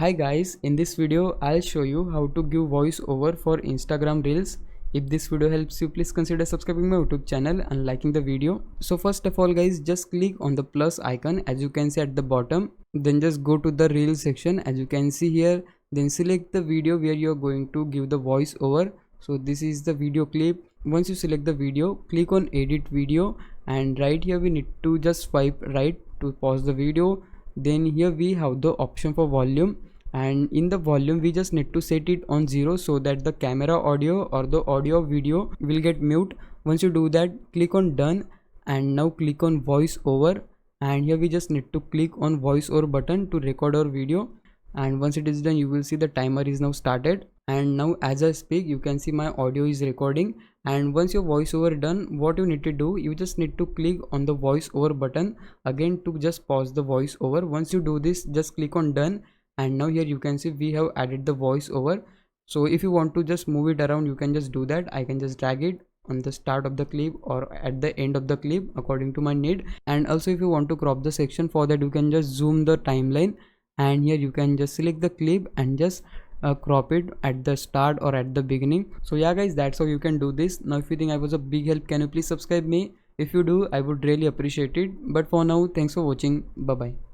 Hi guys, in this video I'll show you how to give voiceover for Instagram Reels. If this video helps you, please consider subscribing my YouTube channel and liking the video. So first of all guys, just click on the plus icon as you can see at the bottom. Then just go to the Reel section as you can see here. Then select the video where you're going to give the voiceover. So this is the video clip. Once you select the video, click on edit video, and right here we need to just swipe right to pause the video. Then here we have the option for volume, and in the volume we just need to set it on 0 so that the camera audio or the audio video will get mute. Once you do that, click on done, and now click on voice over, and here we just need to click on voice over button to record our video. And once it is done, you will see the timer is now started, and now as I speak you can see my audio is recording. And once your voiceover done, what you need to do, you just need to click on the voiceover button again to just pause the voiceover. Once you do this, just click on done, and now here you can see we have added the voiceover. So if you want to just move it around, you can just do that. I can just drag it on the start of the clip or at the end of the clip according to my need. And also if you want to crop the section, for that you can just zoom the timeline, and here you can just select the clip and just crop it at the start or at the beginning. So yeah guys, that's how you can do this. Now if you think I was a big help, can you please subscribe me? If you do, I would really appreciate it. But for now, thanks for watching. Bye bye.